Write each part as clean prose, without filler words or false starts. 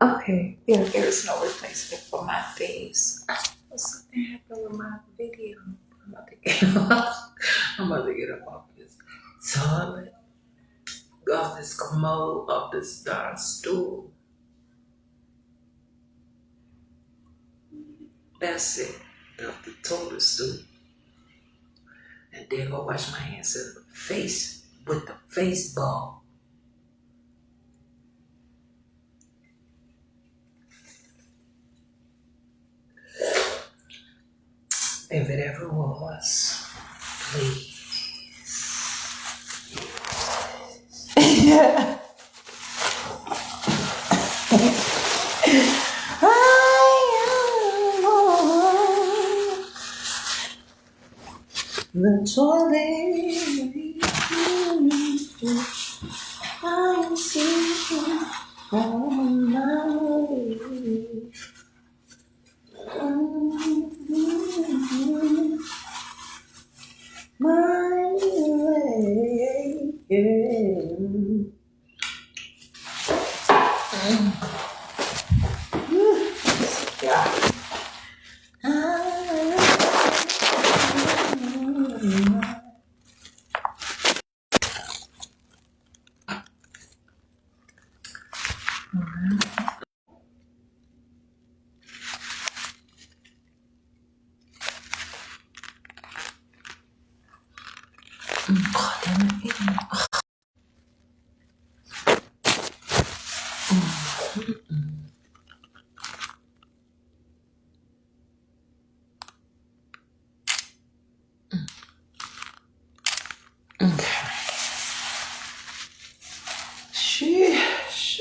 Okay, yeah, there's no replacement for my face. Something happened with my video. I'm about to get I'm about to get up off this toilet, off this commode, off this darn stool. That's it. Off the toilet stool. And then go wash my hands in the face with the face ball. If it ever was, please. Yeah. The toilet, I see from my way. Yeah. God damn it. Okay. Sheesh.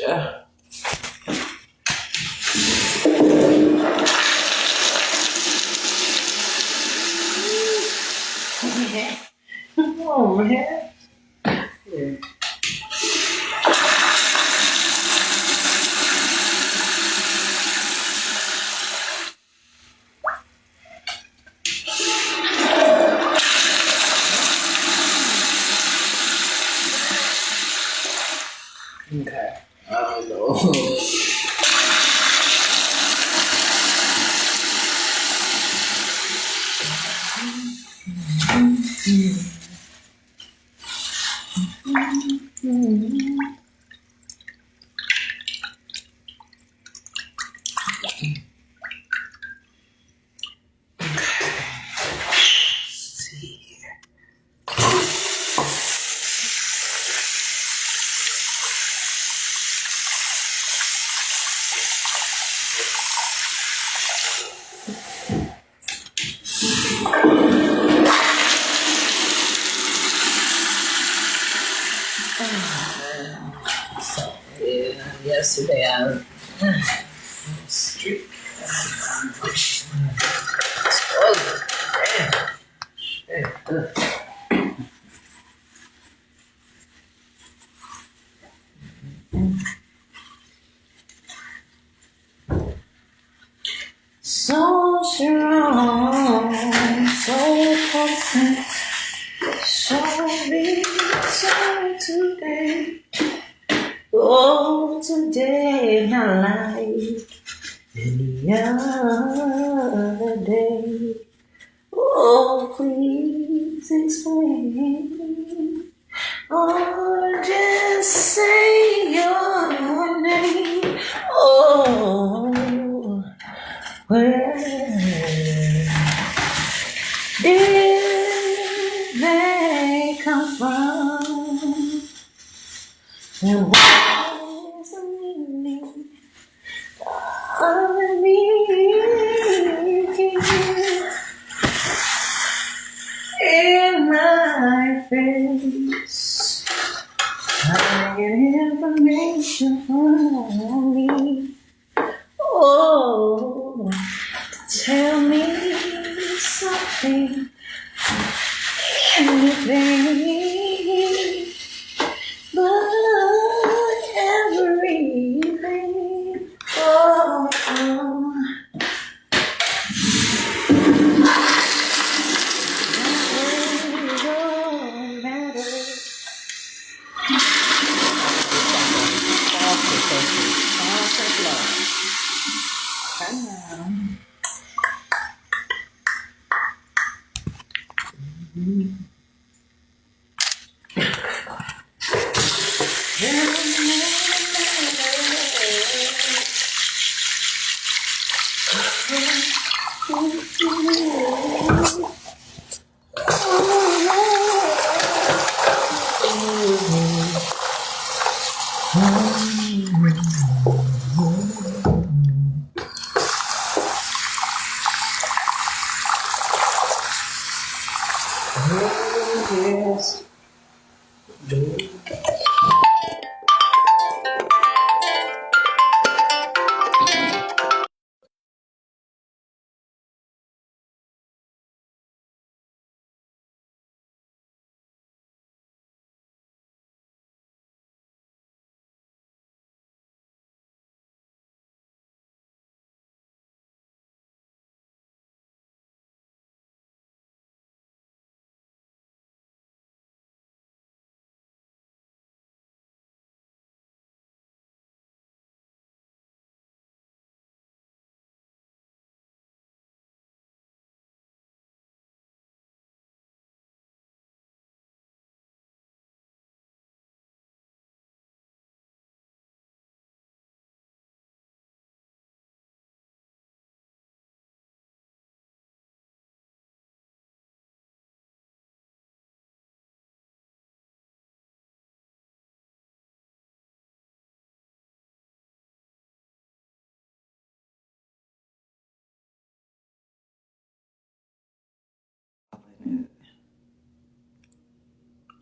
Come on, man. Yeah. Okay. Oh, no. See. So, yeah, yesterday I street. Oh, damn. Shit. So strong, so potent, so big, so today. Oh, today not like any other day. Oh, please explain. Or just say your name. Oh, where did they come from? And what is the meaning of me in my face? I get information from me. Oh, tell me something, anything, but everything. Oh, that matters. Yes.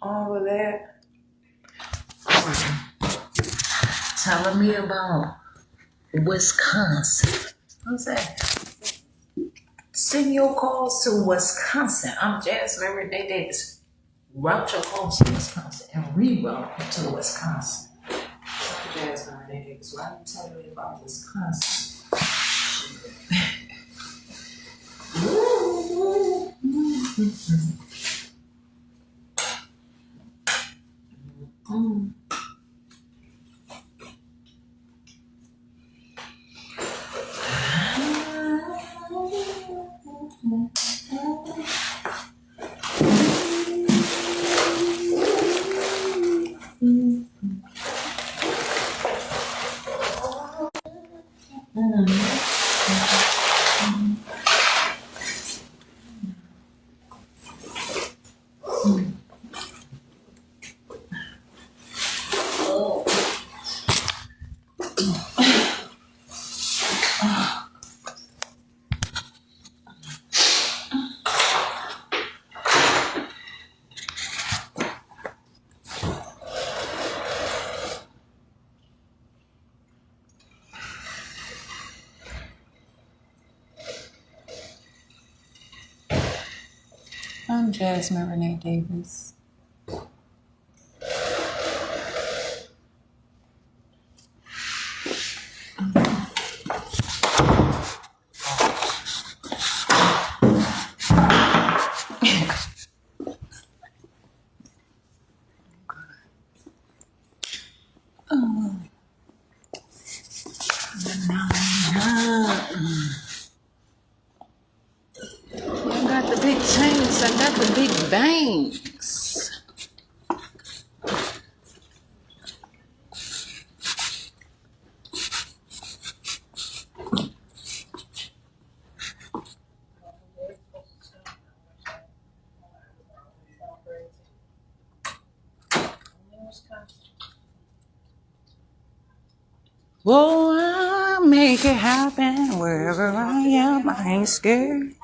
All of that. Telling me about Wisconsin. What's that? Send your calls to Wisconsin. I'm Jasmine Renee Davis. Route your calls to Wisconsin and reroute them to Wisconsin. I'm Jasmine Renee Davis. Why are you telling me about Wisconsin? I'm Jasmine Renee Davis. I got the big tanks. I got the big bangs. Whoa, I'll make it happen wherever I am. I ain't scared.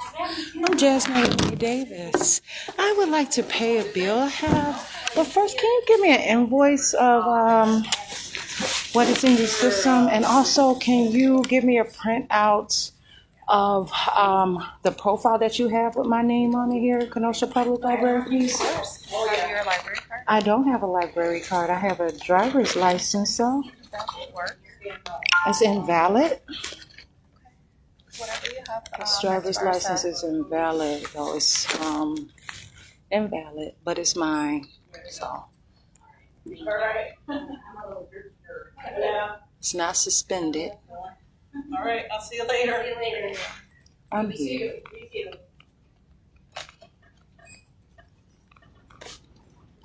I'm Jasmine Renee Davis. I would like to pay a bill I have. But first, can you give me an invoice of what is in your system? And also, can you give me a printout of the profile that you have with my name on it here, Kenosha Public Library, please? Oh, yeah. Your library card? I don't have a library card. I have a driver's license, though. That will work. It's invalid. Whatever you have. This driver's license is invalid, though. It's invalid, but it's mine. So it's not suspended. All right. I'll see you later. I'm here.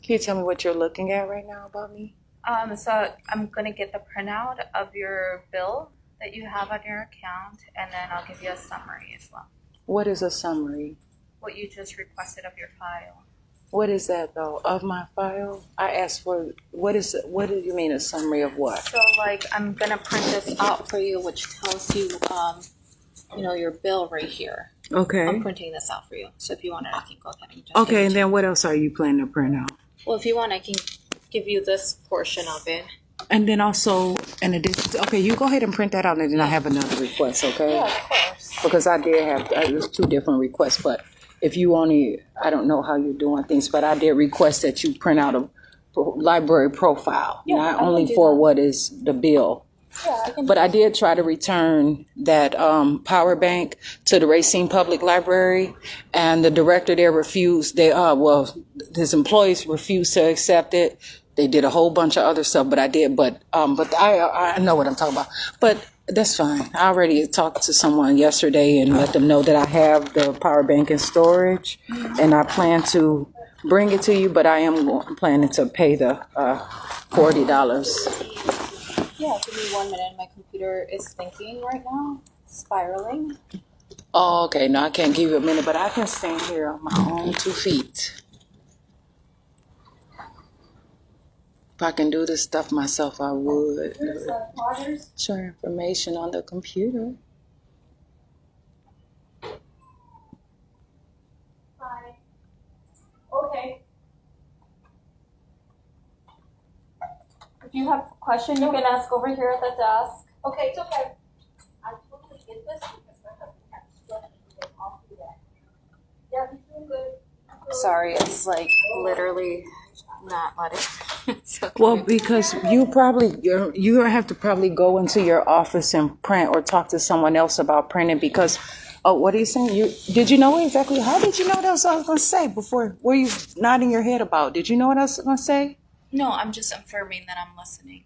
Can you tell me what you're looking at right now about me? So I'm gonna get the printout of your bill that you have on your account, and then I'll give you a summary as well. What is a summary? What you just requested of your file. What is that though? Of my file? I asked for what do you mean a summary of what? So like I'm gonna print this out for you, which tells you, your bill right here. Okay. I'm printing this out for you. So if you want it, I can go ahead and just. Okay, and then what else are you planning to print out? Well, if you want, I can give you this portion of it. And then also, in addition, okay, you go ahead and print that out, and then I have another request, okay? Yeah, of course. Because I did have, there's two different requests, but if you only, I don't know how you're doing things, but I did request that you print out a library profile, Yeah, I not can only do for that. what is the bill. Yeah, I can. But I did try to return that power bank to the Racine Public Library, and the director there refused. His employees refused to accept it. They did a whole bunch of other stuff, but I did. But I know what I'm talking about. But that's fine. I already talked to someone yesterday and let them know that I have the power bank in storage, and I plan to bring it to you. But I am planning to pay the $40. Yeah, give me 1 minute. My computer is thinking right now, spiraling. Oh, okay. No, I can't give you a minute, but I can stand here on my own 2 feet. If I can do this stuff myself, I would. Show information on the computer. Hi. Okay. If you have a question, you can ask over here at the desk. Okay, it's okay. I totally get this because my husband had stress and all through that. Yeah, he's doing good. Sorry, it's like literally not letting. Well, because you have to probably go into your office and print or talk to someone else about printing because. Oh, what are you saying? Did you know exactly? How did you know what else I was going to say before? Were you nodding your head about? Did you know what I was going to say? No, I'm just affirming that I'm listening.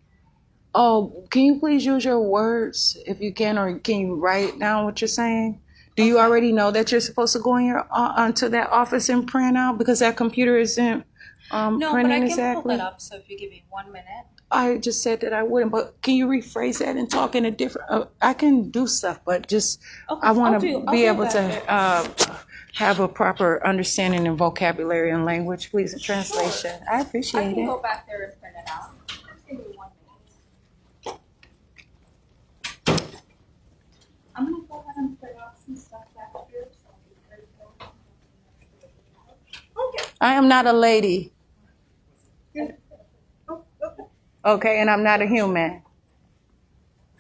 Oh, can you please use your words if you can, or can you write down what you're saying? Do you already know that you're supposed to go in your onto that office and print out because that computer isn't No, printing but I can exactly? pull it up. So if you give me 1 minute. I just said that I wouldn't, but can you rephrase that and talk in a different? I can do stuff, but just Okay, I want I'll to do be able to that. have a proper understanding and vocabulary and language, please, and translation. I I appreciate can it. go back there and print it out. Just give me 1 minute. I'm gonna go ahead and print out some stuff back here. So I'll be very good. Okay. I am not a lady. Okay, and I'm not a human.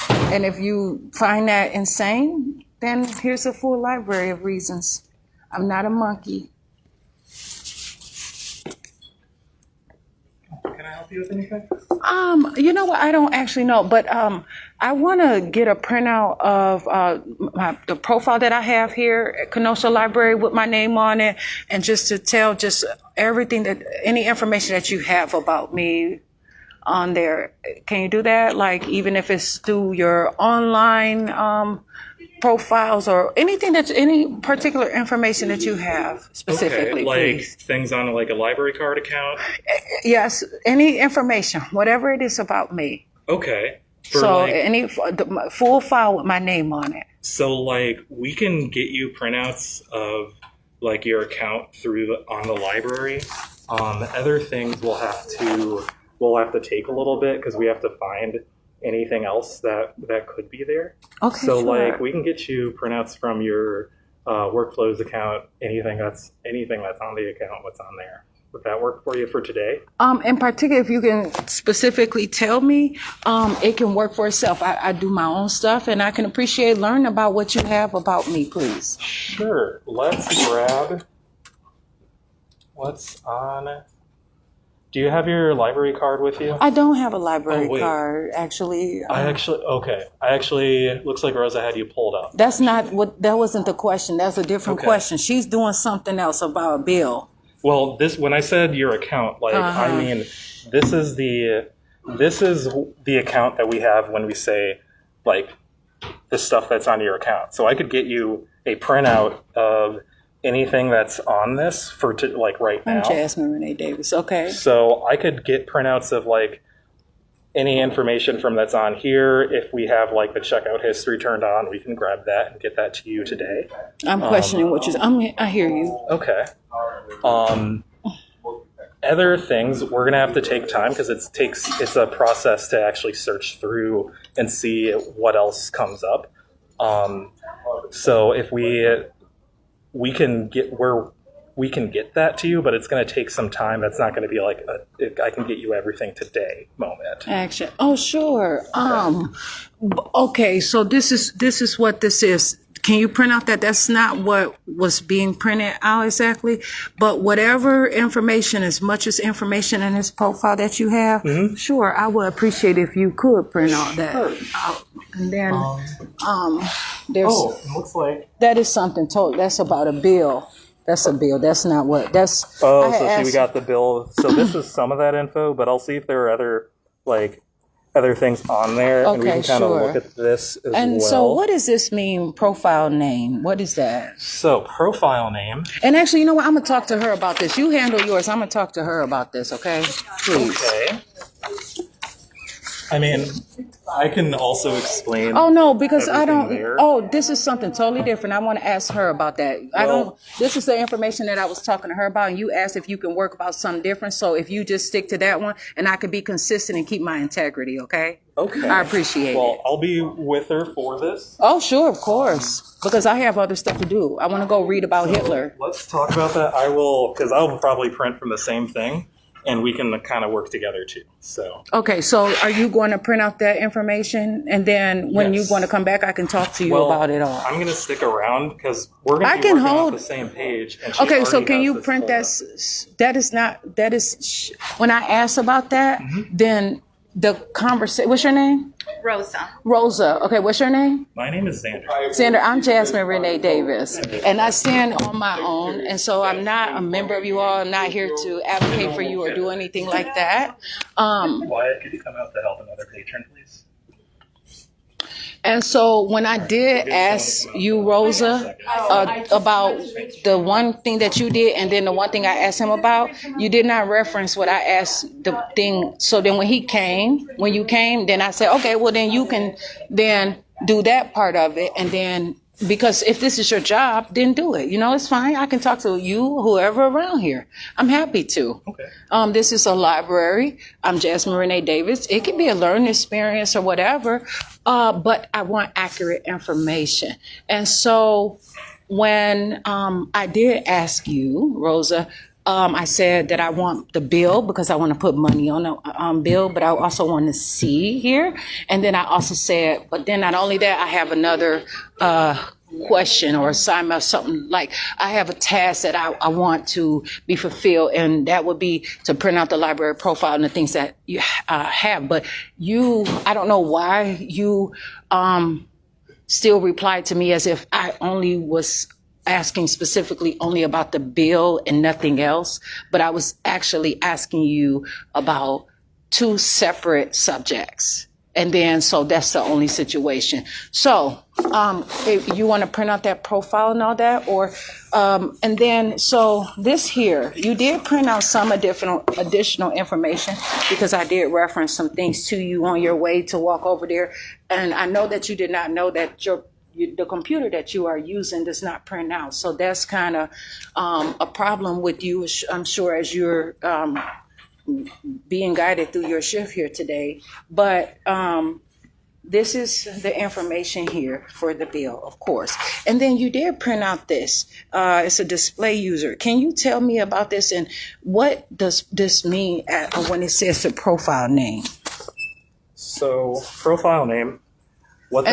And if you find that insane, then here's a full library of reasons. I'm not a monkey. Can I help you with anything? You know what? I don't actually know, but I want to get a printout of the profile that I have here at Kenosha Library with my name on it, and just to tell just everything any information that you have about me on there. Can you do that? Like even if it's through your online profiles or any particular information that you have specifically, Okay, like please. things on like a library card account. Yes, any information, whatever it is about me. Okay. For So like, any full file with my name on it. so like we can get you printouts of like your account on the library. Other things we'll have to take a little bit because we have to find anything else that could be there. Okay, So sure. like we can get you printouts from your workflows account, anything that's on the account, what's on there. Would that work for you for today? In particular, if you can specifically tell me, it can work for itself. I do my own stuff, and I can appreciate learning about what you have about me, please. Sure. Let's grab what's on. Do you have your library card with you? I don't have a library Oh, wait. card, actually. Looks like Rosa had you pulled up. That wasn't the question. That's a different Okay. question. She's doing something else about a bill. Well, when I said your account, I mean, this is the account that we have when we say, like, the stuff that's on your account. So I could get you a printout of anything that's on this right now. I'm Jasmine Renee Davis. Okay. So I could get printouts of like any information from that's on here, if we have like the checkout history turned on, we can grab that and get that to you today. I'm questioning what you're. I hear you. Okay. Other things we're gonna have to take time because it's a process to actually search through and see what else comes up. So if we can get that to you, but it's going to take some time. That's not going to be like I can get you everything today moment. Action. Oh, sure. Okay. So this is what this is. Can you print out that? That's not what was being printed out exactly, but whatever information, as much as information in this profile that you have, sure, I would appreciate if you could print all that out. And then, there's. Oh, it looks like. That is something total. That's about a bill. That's a bill. That's not what. That's. Oh, so see, we got the bill. So this is some of that info, but I'll see if there are other things on there, and we can kind of look at this as well. And so, what does this mean? Profile name. What is that? So profile name. And actually, you know what? I'm gonna talk to her about this. You handle yours. I'm gonna talk to her about this. Okay, please. Okay. I mean, I can also explain. Oh no, because I don't. there. Oh, this is something totally different. I want to ask her about that. I don't. This is the information that I was talking to her about, and you asked if you can work about something different. So if you just stick to that one, and I could be consistent and keep my integrity. Okay. Okay. I appreciate it. Well, I'll be with her for this. Oh sure, of course, because I have other stuff to do. I want to go read about Hitler. Let's talk about that. I will, because I'll probably print from the same thing, and we can kind of work together too. So. Okay, so are you going to print out that information, and then when Yes. you're going to come back, I can talk to you about it all. I'm going to stick around because we're going to be can working hold- off the same page. And she Okay, so already can has you this print pulled that? That is not. That is when I asked about that. Then the conversation. What's your name? Rosa. Rosa. Okay, what's your name? up. My name is Xander. Xander, I'm Jasmine Renee Davis, and I stand on my own, and so I'm not a member of you all. I'm not here to advocate for you or do anything like that. Wyatt, could you come out to help another patron, please? And so when I did ask you, Rosa, about the one thing that you did, and then the one thing I asked him about, you did not reference what I asked the thing. So then when you came, then I said, okay, well then you can then do that part of it. And then, because if this is your job, then do it. You know, it's fine. I can talk to you, whoever around here. I'm happy to. Okay. This is a library. I'm Jasmine Renee Davis. It can be a learning experience or whatever, but I want accurate information. And so when I did ask you, Rosa, I said that I want the bill because I want to put money on the bill, but I also want to see here. And then I also said, but then not only that, I have another question or assignment or something, like I have a task that I want to be fulfilled, and that would be to print out the library profile and the things that you have. But I don't know why you still replied to me as if I only was asking specifically only about the bill and nothing else, but I was actually asking you about two separate subjects. And then, so that's the only situation. So, if you want to print out that profile and all that, or, and then, so this here, you did print out some additional information because I did reference some things to you on your way to walk over there. And I know that you did not know that the computer that you are using does not print out. So that's kind of a problem with you, I'm sure, as you're being guided through your shift here today. But this is the information here for the bill, of course. And then you did print out this. It's a display user. Can you tell me about this, and what does this mean when it says the profile name? So profile name.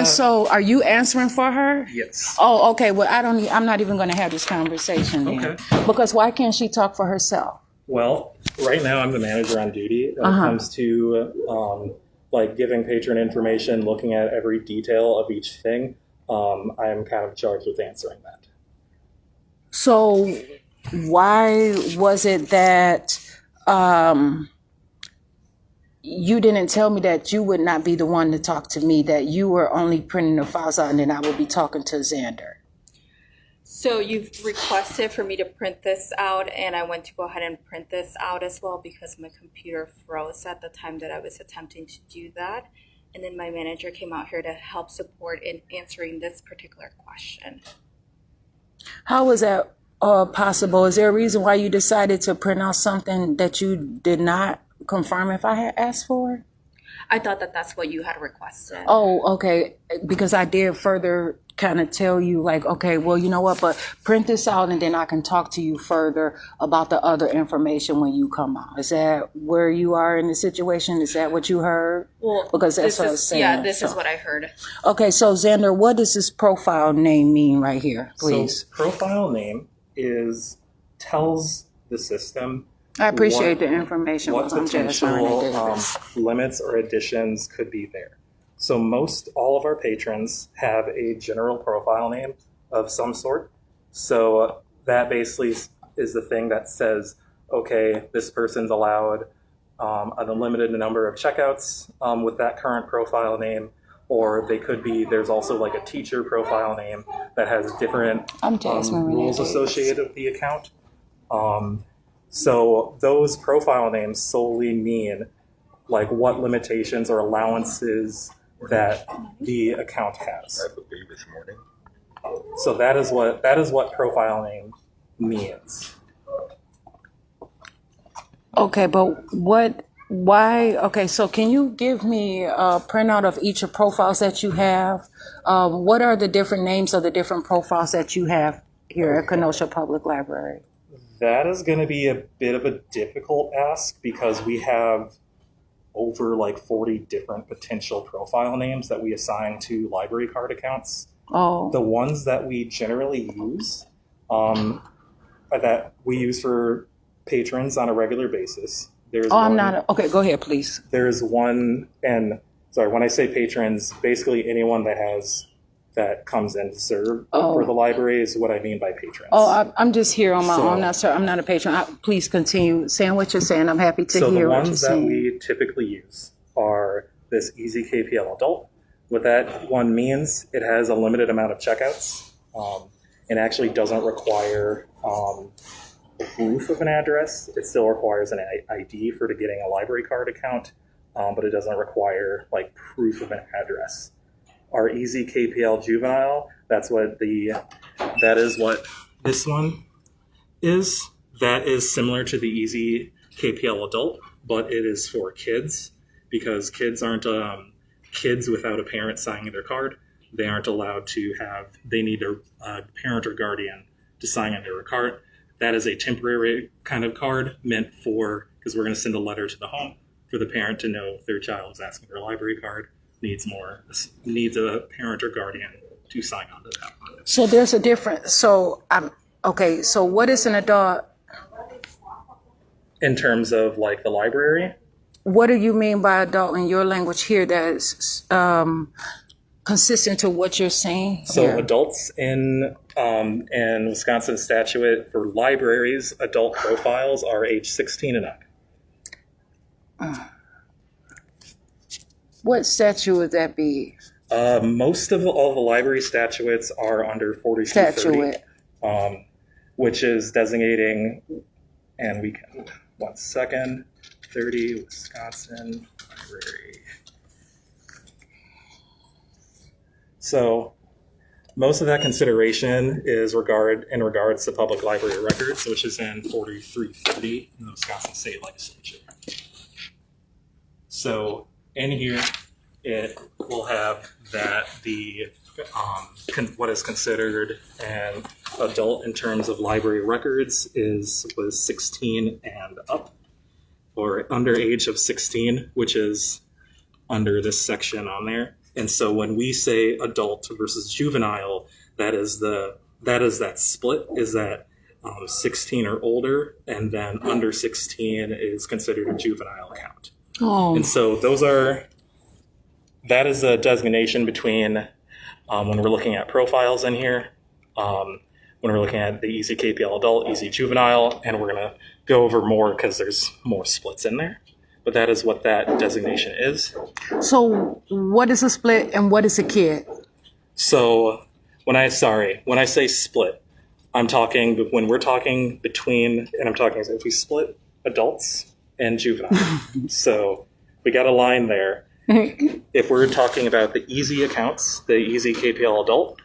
So are you answering for her? Yes. Oh, okay. Well, I'm not even going to have this conversation then. Okay. Because why can't she talk for herself? Well, right now I'm the manager on duty when it comes to like giving patron information, looking at every detail of each thing. I am kind of charged with answering that. So why was it that you didn't tell me that you would not be the one to talk to me, that you were only printing the files out and then I would be talking to Xander? So you've requested for me to print this out, and I went to go ahead and print this out as well because my computer froze at the time that I was attempting to do that. And then my manager came out here to help support in answering this particular question. How is that possible? Is there a reason why you decided to print out something that you did not confirm if I had asked for? I thought that that's what you had requested. Oh, okay. Because I did further kind of tell you, like, okay, well, you know what, but print this out and then I can talk to you further about the other information when you come out. Is that where you are in the situation? Is that what you heard? Well, Because that's this what I is, was saying. yeah, this is So- what I heard. Okay, so Xander, what does this profile name mean right here, please? So profile name tells the system I appreciate what- the information. what because I'm just learning potential this. limits or additions could be there. So all of our patrons have a general profile name of some sort. So that basically is the thing that says, okay, this person's allowed an unlimited number of checkouts with that current profile name. Or they could be, there's also like a teacher profile name that has different I'm Jasmine rules Renee. associated with the account. So those profile names solely mean like what limitations or allowances that the account has. I believe this morning. So that is what profile name means. Okay, but why? Okay, so can you give me a printout of each of profiles that you have? What are the different names of the different profiles that you have here at Kenosha Public Library? That is going to be a bit of a difficult ask because we have over like 40 different potential profile names that we assign to library card accounts. Oh, The ones that we generally use, that we use for patrons on a regular basis. I'm not. Okay, go ahead, please. There's one, and sorry, when I say patrons, basically anyone that comes in to serve for the library is what I mean by patrons. I'm just here on my So- own. Not, sir, I'm not a patron. Please continue saying what you're saying. I'm happy to So the hear what you're ones that saying. we typically use are this Easy KPL Adult. What that one means, it has a limited amount of checkouts and actually doesn't require proof of an address. It still requires an ID for getting a library card account, but it doesn't require like proof of an address. Our Easy KPL Juvenile, that is what this one is. That is similar to the Easy KPL Adult, but it is for kids because kids aren't kids without a parent signing their card. They aren't allowed to they need a parent or guardian to sign on their card. That is a temporary kind of card meant because we're going to send a letter to the home for the parent to know their child is asking for a library card, needs a parent or guardian to sign on to that. So there's a difference. So okay. So what is an adult? In terms of like the library, What do you mean by adult in your language here that is consistent to what you're saying so here? adults in Wisconsin statute for libraries, adult profiles are age 16 and up. What statute would that be? Most of all the library statutes are under 4230, Statute. which is designating, and we can, 1 second, 30 Wisconsin Library. So most of that consideration is in regards to public library records, which is in 4330 in the Wisconsin State Legislature. So in here, it will have that what is considered an adult in terms of library records was 16 and up, or under age of 16, which is under this section on there. And so when we say adult versus juvenile, that is that split, is that 16 or older, and then under 16 is considered a juvenile account. Oh, And so that is a designation between when we're looking at profiles in here, when we're looking at the Easy KPL Adult, Easy Juvenile, and we're going to go over more because there's more splits in there. But that is what that designation is. so what is a split and what is a kid? So when I say split, I'm talking when we're talking between, and I'm talking if we split adults and juvenile. So we got a line there. If we're talking about the easy accounts, the easy KPL adult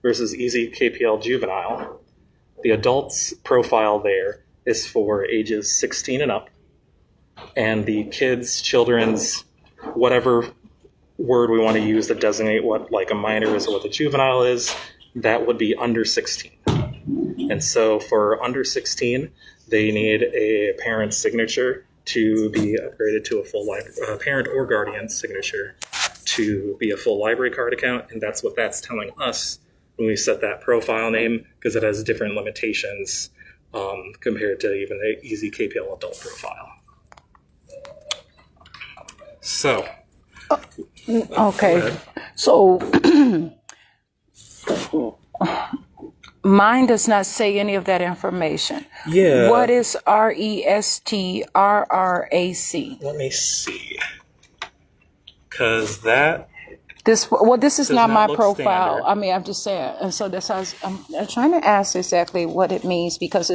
versus easy KPL juvenile, the adult's profile there is for ages 16 and up, and the children's, whatever word we want to use to designate what like a minor is or what the juvenile is, that would be under 16. And so for under 16, they need a parent's signature to be upgraded to a full parent or guardian signature to be a full library card account. And that's what that's telling us when we set that profile name, because it has different limitations compared to even the easy KPL adult profile. So. Okay. So mine does not say any of that information. Yeah. What is RESTRRAC? Let me see. Because that. This is not not my look profile. standard. I mean, I'm just saying. And so that's how I'm trying to ask exactly what it means, because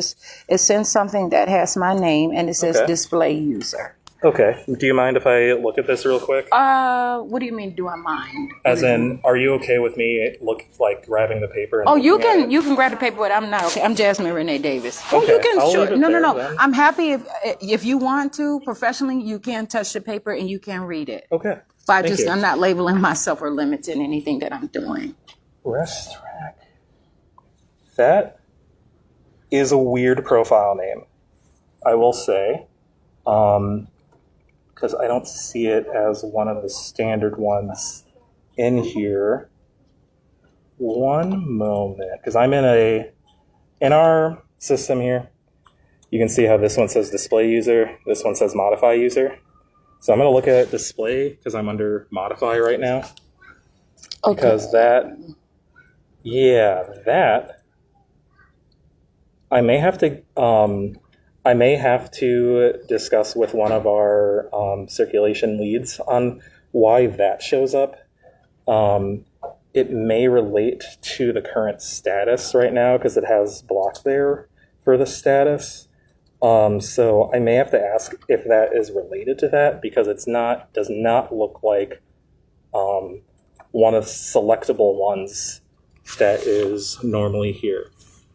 it's in something that has my name and it says Okay. display user. Okay. Do you mind if I look at this real quick? What do you mean? Do I mind? As in, are you okay with me grabbing the paper? And Oh, you looking at can it? you can grab the paper, but I'm not okay. I'm Jasmine Renee Davis. Oh, Okay, you can. I'll Sure. leave it No. there then. I'm happy if you want to professionally. You can touch the paper and you can read it. Okay. But Thank you. I'm not labeling myself or limiting anything that I'm doing. Rest track. That is a weird profile name, I will say, because I don't see it as one of the standard ones in here. One moment, because I'm in our system here. You can see how this one says display user, this one says modify user. So I'm going to look at display because I'm under modify right now. Okay. Because that I may have to discuss with one of our circulation leads on why that shows up. It may relate to the current status right now because it has block there for the status. So I may have to ask if that is related to that, because does not look like one of selectable ones that is normally here.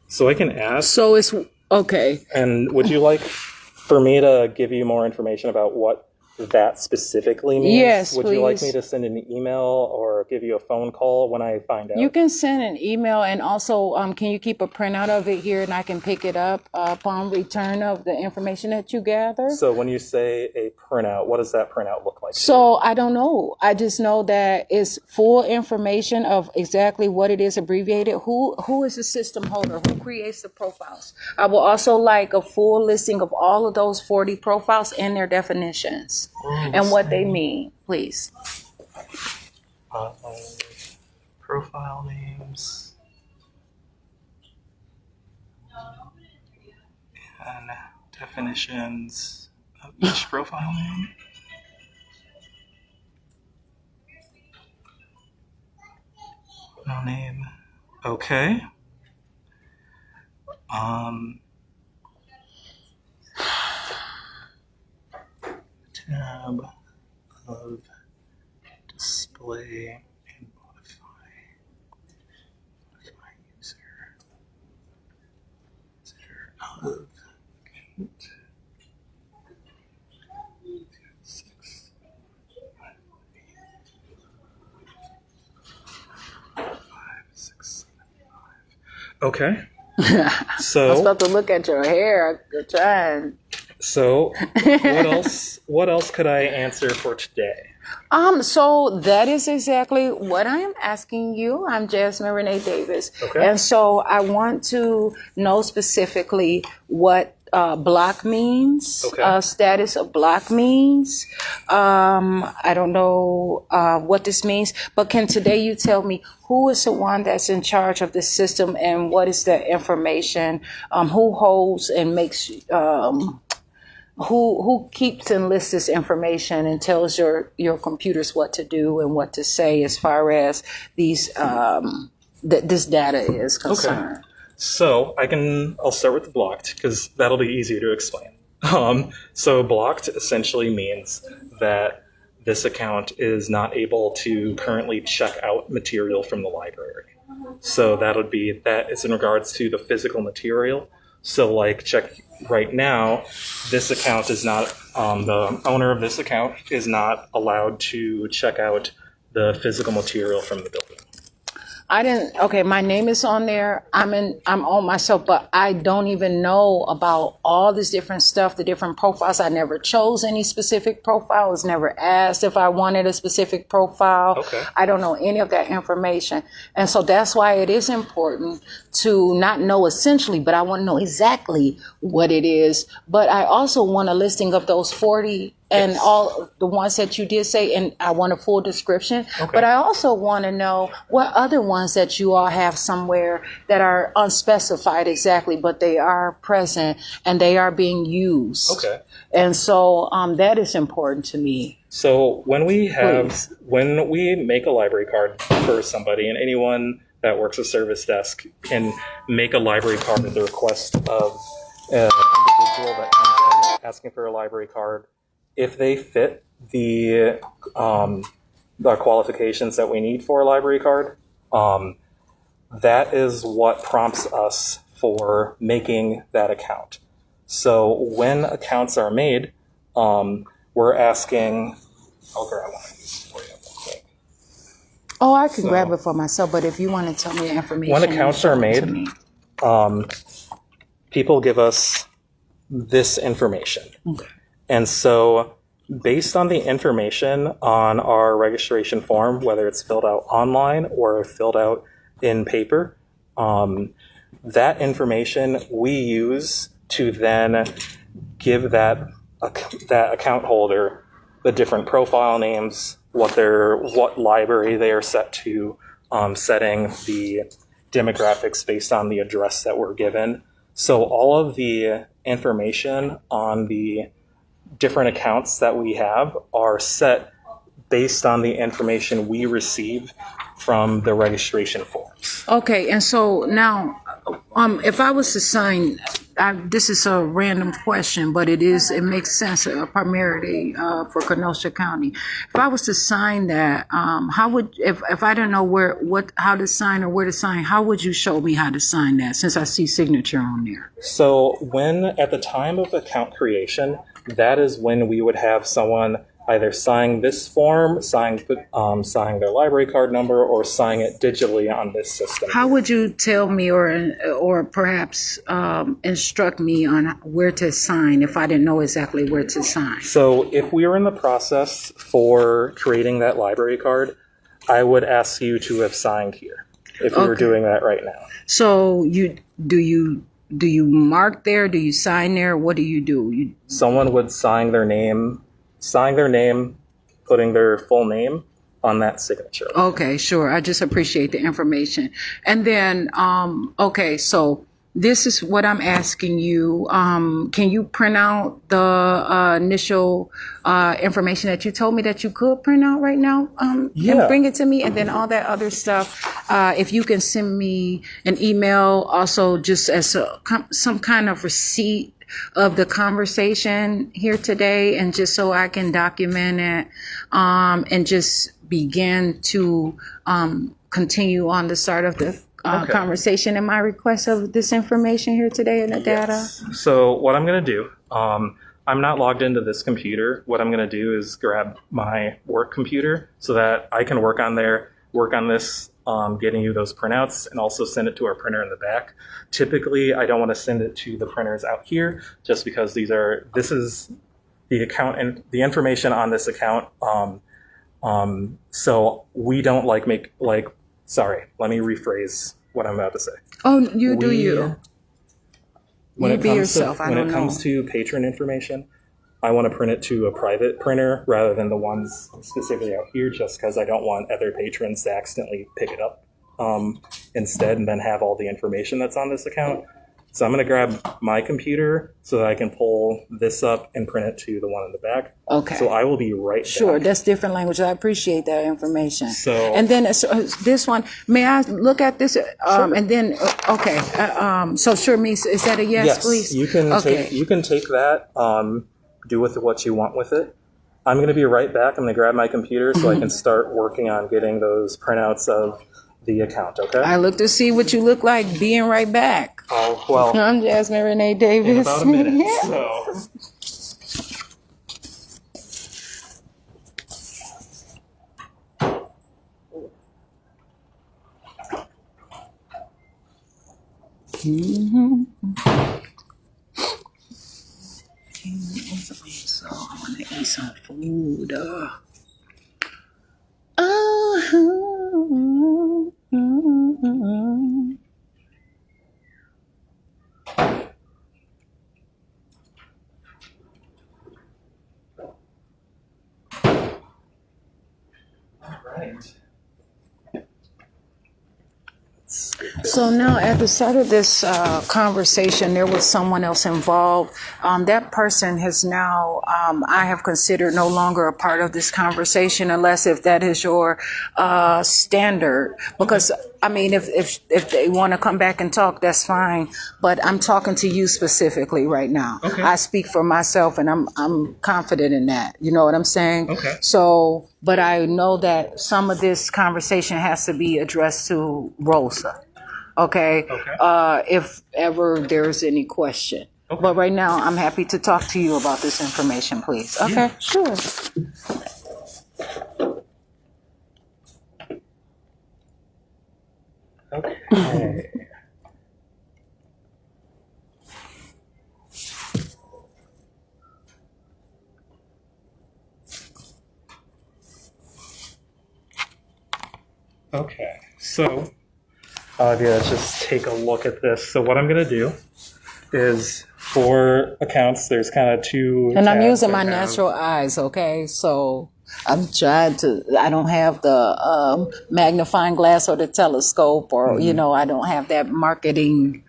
So I can ask. So it's okay. And would you like for me to give you more information about what that specifically means? Yes, Would you like please. me to send an email or give you a phone call when I find out? You can send an email, and also can you keep a printout of it here, and I can pick it up upon return of the information that you gather. So when you say a printout, what does that printout look like? So I don't know. I just know that it's full information of exactly what it is abbreviated. Who is the system holder? Who creates the profiles? I will also like a full listing of all of those 40 profiles and their definitions and what they mean, please. Profile names and definitions of each profile name. No name. Okay. Tab of display and modify user of count 6 5 6 7 5. Okay. I was So about to look at your hair. You're trying. So, what else could I answer for today? So that is exactly what I am asking you. I'm Jasmine Renee Davis. Okay. And so I want to know specifically what block means, Okay. status of block means. I don't know what this means, but can today you tell me who is the one that's in charge of the system and what is the information? Who holds and makes who keeps and lists this information and tells your computers what to do and what to say as far as these this data is concerned? So I'll start with the blocked because that'll be easier to explain. So blocked essentially means that this account is not able to currently check out material from the library. So that is in regards to the physical material. So like check right now, this account is not, the owner of this account is not allowed to check out the physical material from the building. Okay, my name is on there. I'm on myself, but I don't even know about all this different stuff, the different profiles. I never chose any specific profile. I was never asked if I wanted a specific profile. Okay. I don't know any of that information. And so that's why it is important to not know essentially, but I want to know exactly what it is. But I also want a listing of those 40 and Yes. all the ones that you did say, and I want a full description. Okay. But I also want to know what other ones that you all have somewhere that are unspecified exactly, but they are present and they are being used. Okay. And so that is important to me. So when we Please. make a library card for somebody, and anyone that works a service desk can make a library card at the request of an individual that comes in asking for a library card. If they fit the qualifications that we need for a library card, that is what prompts us for making that account. So when accounts are made, we're asking, I'll grab one of these for you real quick. Oh, I can So- grab it for myself, but if you want to tell me the information. When accounts are made, to me. people give us this information. Okay. And so based on the information on our registration form, whether it's filled out online or filled out in paper, that information we use to then give that account holder the different profile names, what library they are set to, setting the demographics based on the address that we're given. So all of the information on the different accounts that we have are set based on the information we receive from the registration forms. Okay, and so now, if I was to sign, this is a random question, but it makes sense primarily for Kenosha County. If I was to sign that, how would, if I don't know how to sign or where to sign, how would you show me how to sign that, since I see signature on there? So at the time of account creation, that is when we would have someone either sign this form, sign their library card number, or sign it digitally on this system. How would you tell me or perhaps instruct me on where to sign if I didn't know exactly where to sign? So if we were in the process for creating that library card, I would ask you to have signed here if we were Okay. doing that right now. So do you mark there? Do you sign there? What do you do? Someone would sign their name, putting their full name on that signature. Okay, sure. I just appreciate the information. And then, okay, so this is what I'm asking you. Can you print out the initial information that you told me that you could print out right now? Yeah. And bring it to me, and then all that other stuff. If you can send me an email, also just as some kind of receipt of the conversation here today, and just so I can document it, and just begin to continue on the start of the Okay. conversation and my request of this information here today and the data. Yes. So what I'm going to do, I'm not logged into this computer. What I'm going to do is grab my work computer so that I can work on this, getting you those printouts, and also send it to our printer in the back. Typically, I don't want to send it to the printers out here just because this is the account and the information on this account. So we don't let me rephrase what I'm about to say. Oh, you do you. When You it be comes yourself. to, I when don't it comes know. to patron information, I want to print it to a private printer rather than the ones specifically out here, just because I don't want other patrons to accidentally pick it up instead and then have all the information that's on this account. So I'm going to grab my computer so that I can pull this up and print it to the one in the back. Okay. So I will be right back. Sure, that's different language. I appreciate that information. So- and then this one, may I look at this? And then okay. So sure, me, is that a yes, please? You can Okay. you can take that. Do with it what you want with it. I'm going to be right back. I'm going to grab my computer so I can start working on getting those printouts of the account. Okay. I look to see what you look like. Being right back. Oh well. I'm Jasmine Renee Davis. In about a minute. So. So I want to eat some food. Right. So now at the start of this conversation, there was someone else involved. That person has now, I have considered no longer a part of this conversation unless if that is your standard. Because, I mean, if they want to come back and talk, that's fine. But I'm talking to you specifically right now. Okay. I speak for myself and I'm confident in that. You know what I'm saying? Okay. So, but I know that some of this conversation has to be addressed to Rosa. Okay. If ever there's any question. Okay. But right now, I'm happy to talk to you about this information, please. Okay. Yeah. Sure. Okay. Okay, so let's just take a look at this. So what I'm going to do is for accounts, there's kind of two. And I'm tabs using that my have- natural eyes, okay? So I'm trying to, I don't have the magnifying glass or the telescope or, you know, I don't have that marketing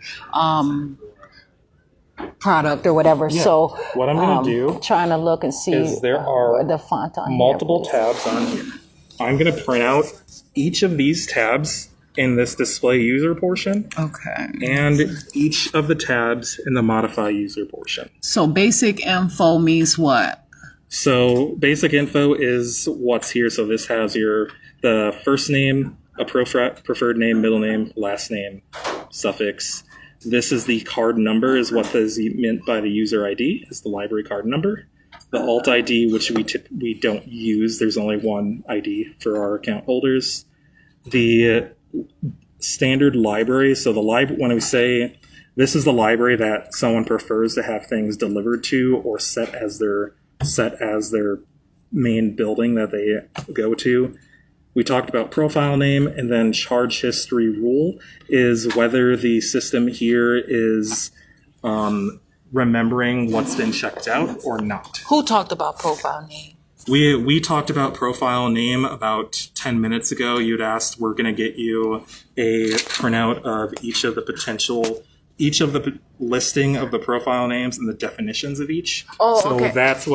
product or whatever. Yeah. So What I'm gonna do trying to look and see is there are the font on here, multiple please. tabs on here. I'm going to print out each of these tabs in this display user portion Okay. and each of the tabs in the modify user portion. So basic info means what? So basic info is what's here. So this has the first name, a preferred name, middle name, last name, suffix. This is the card number, is what is meant by the user ID, is the library card number. The alt ID, which we don't use, there's only one ID for our account holders. The standard library, so when we say this is the library that someone prefers to have things delivered to or set as their main building that they go to. We talked about profile name, and then charge history rule is whether the system here is remembering what's been checked out or not. Who talked about profile name? We talked about profile name about 10 minutes ago. You'd asked, we're going to get you a printout of each of the listing of the profile names and the definitions of each. Oh, so okay. that's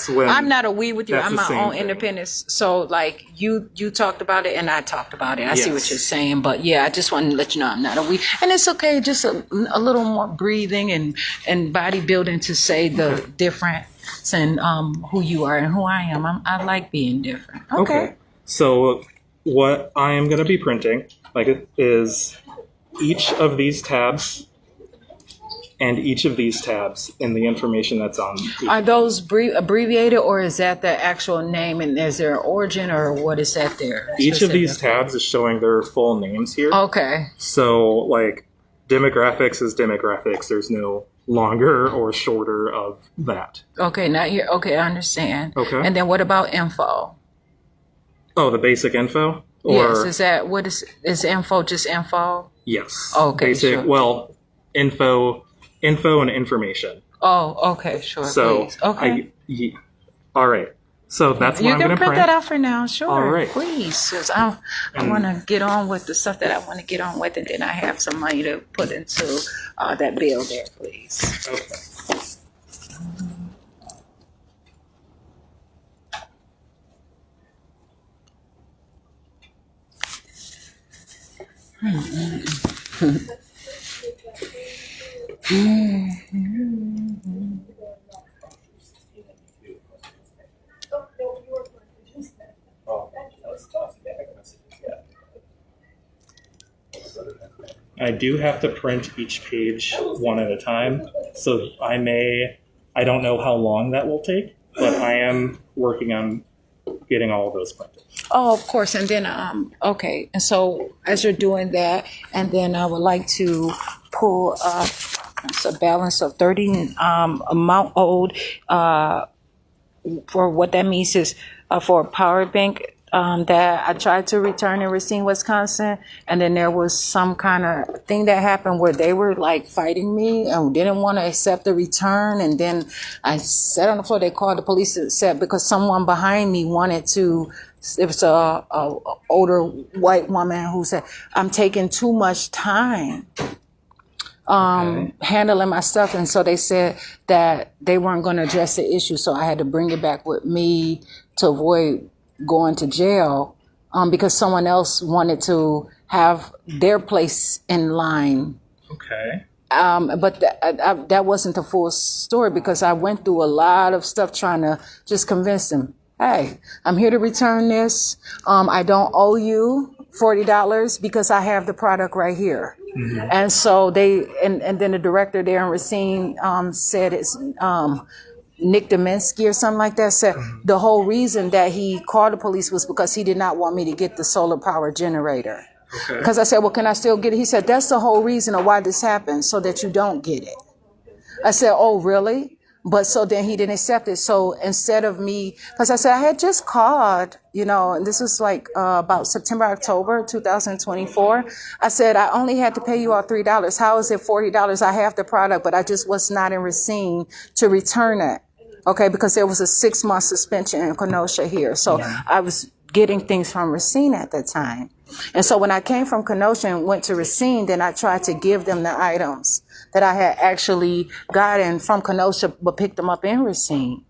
when I'm not a we with you. That's I'm the my same own thing. independence. So like you talked about it and I talked about it. I see what Yes. you're saying, but yeah, I just wanted to let you know I'm not a we. And it's okay, just a little more breathing and bodybuilding to say the difference and who you are and who I am. I like being different. Okay. So what I am going to be printing, is each of these tabs and each of these tabs and the information that's on each. Are those abbreviated or is that the actual name and is there an origin or what is that there? Each of these specifically? tabs is showing their full names here. Okay. So, demographics is demographics. There's no longer or shorter of that. Okay, now here. Okay, I understand. Okay. And then what about info? Oh, the basic info? Yes, is that what is info just info? Yes. Okay, Basic, sure. well, info and information. Oh, okay, sure. So, please. Okay. all right. So that's what You I'm can going to print print. that out for now, sure. All right. Please. 'Cause I want to get on with the stuff that I want to get on with, and then I have some money to put into that bill there, please. Okay. I do have to print each page one at a time, so I don't know how long that will take, but I am working on getting all of those printed. Oh, of course. And then, okay. And so as you're doing that, and then I would like to pull up it's a balance of 30 amount owed. For what that means is for a power bank that I tried to return in Racine, Wisconsin, and then there was some kind of thing that happened where they were like fighting me and didn't want to accept the return. And then I sat on the floor. They called the police and said because someone behind me wanted to. It was a older white woman who said, "I'm taking too much time." Handling my stuff, and so they said that they weren't going to address the issue, so I had to bring it back with me to avoid going to jail because someone else wanted to have their place in line. Okay. But that wasn't the full story because I went through a lot of stuff trying to just convince them, hey, I'm here to return this. I don't owe you $40 because I have the product right here. Mm-hmm. And so and then the director there in Racine said it's Nick Dominski or something like that, said the whole reason that he called the police was because he did not want me to get the solar power generator. Okay. Because I said, well, can I still get it? He said, that's the whole reason of why this happened, so that you don't get it. I said, oh, really? But so then he didn't accept it. So instead of me, because I said I had just called, and this was like about September, October 2024. I said, I only had to pay you all $3. How is it $40? I have the product, but I just was not in Racine to return it. Okay, because there was a 6-month suspension in Kenosha here. So I was getting things from Racine at that time. And so when I came from Kenosha and went to Racine, then I tried to give them the items that I had actually gotten from Kenosha, but picked them up in Racine.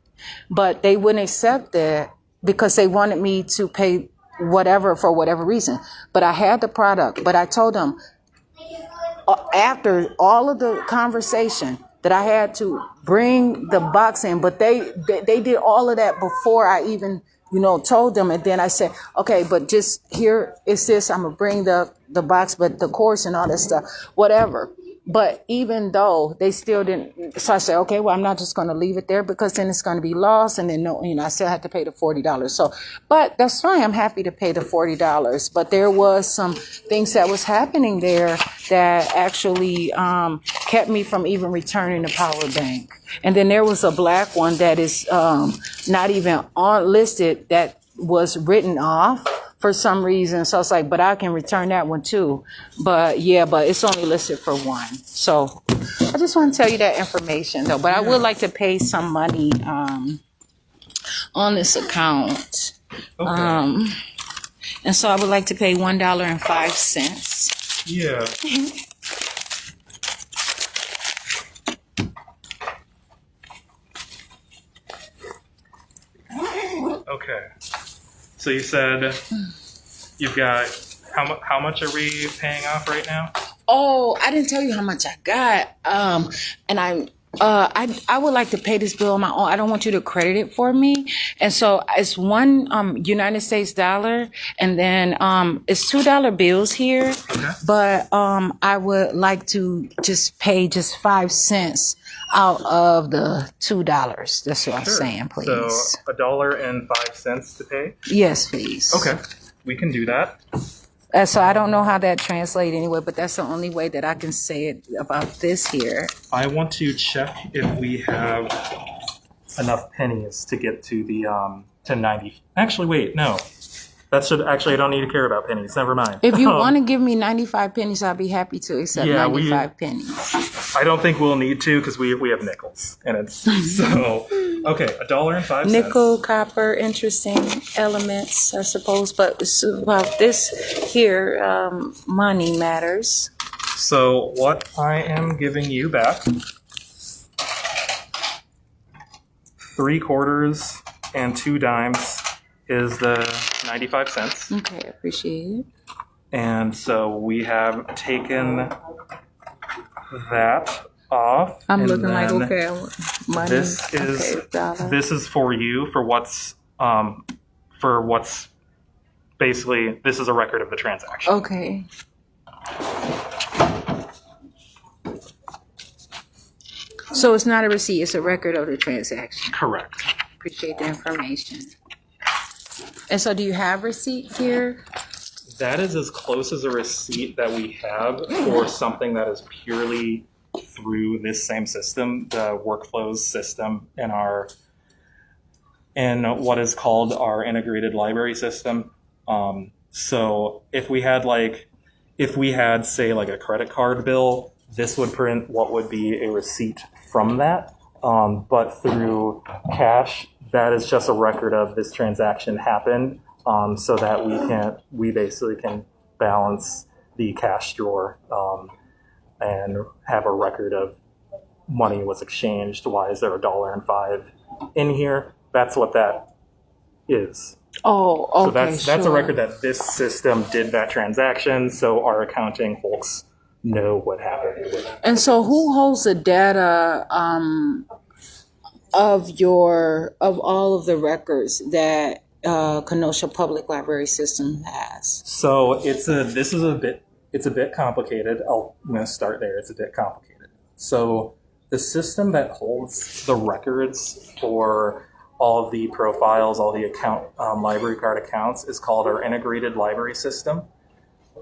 But they wouldn't accept that because they wanted me to pay whatever for whatever reason. But I had the product, but I told them after all of the conversation that I had to bring the box in, but they did all of that before I even told them. And then I said, okay, but just here is this, I'm gonna bring the box, but the course and all that stuff, whatever. But even though they still didn't, so I said, okay, well, I'm not just going to leave it there because then it's going to be lost. And then, I still have to pay the $40. So, but that's fine. I'm happy to pay the $40. But there was some things that was happening there that actually kept me from even returning the power bank. And then there was a black one that is not even on listed that was written off for some reason. So it's like, but I can return that one too. But it's only listed for one. So I just want to tell you that information though. But I would like to pay some money on this account. Okay. And so I would like to pay $1.05. Yeah. Okay. So you said you've got how much are we paying off right now? Oh, I didn't tell you how much I got. And I would like to pay this bill on my own. I don't want you to credit it for me. And so it's one United States dollar, and then it's $2 bills here. Okay. But I would like to just pay just 5 cents out of the $2. That's what I'm saying, please. So $1.05 to pay? Yes, please. Okay, we can do that. So I don't know how that translates anyway, but that's the only way that I can say it about this here. I want to check if we have enough pennies to get to the to 90. Actually, wait, no. That should actually, I don't need to care about pennies. Never mind. If you want to give me 95 pennies, I'll be happy to accept Yeah, 95 pennies. I don't think we'll need to because we have nickels, and it's so okay. $1.05. Nickel, copper, interesting elements, I suppose. But about this here, money matters. So what I am giving you back, 3 quarters and 2 dimes is the 95 cents. Okay, appreciate it. And so we have taken that off. I'm and looking like, then okay, money. This is okay, dollar. this is for you for what's basically, this is a record of the transaction. Okay. So it's not a receipt, it's a record of the transaction. Correct. Appreciate the information. And so do you have receipt here? That is as close as a receipt that we have for something that is purely through this same system, the workflows system in what is called our integrated library system. So if we had say like a credit card bill, this would print what would be a receipt from that. But through cash, that is just a record of this transaction happened, so that we basically can balance the cash drawer and have a record of money was exchanged. Why is there $1.05 in here? That's what that is. Oh, okay. So that's a record that this system did that transaction, so our accounting folks know what happened with it. And so who holds the data of all of the records that Kenosha Public Library System has? So it's a bit complicated. I'm going to start there. It's a bit complicated. So the system that holds the records for all of the profiles, all the account library card accounts is called our integrated library system.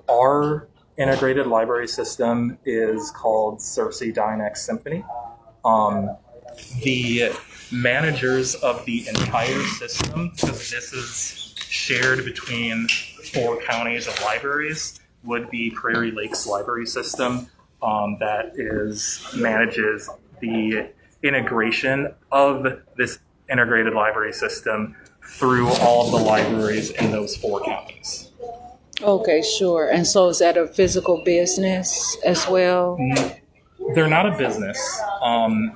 Our integrated library system is called Cersei Dynex Symphony. The managers of the entire system, because this is shared between 4 counties of libraries, would be Prairie Lakes Library System, that manages the integration of this integrated library system through all of the libraries in those 4 counties. Okay, sure. And so is that a physical business as well? They're not a business.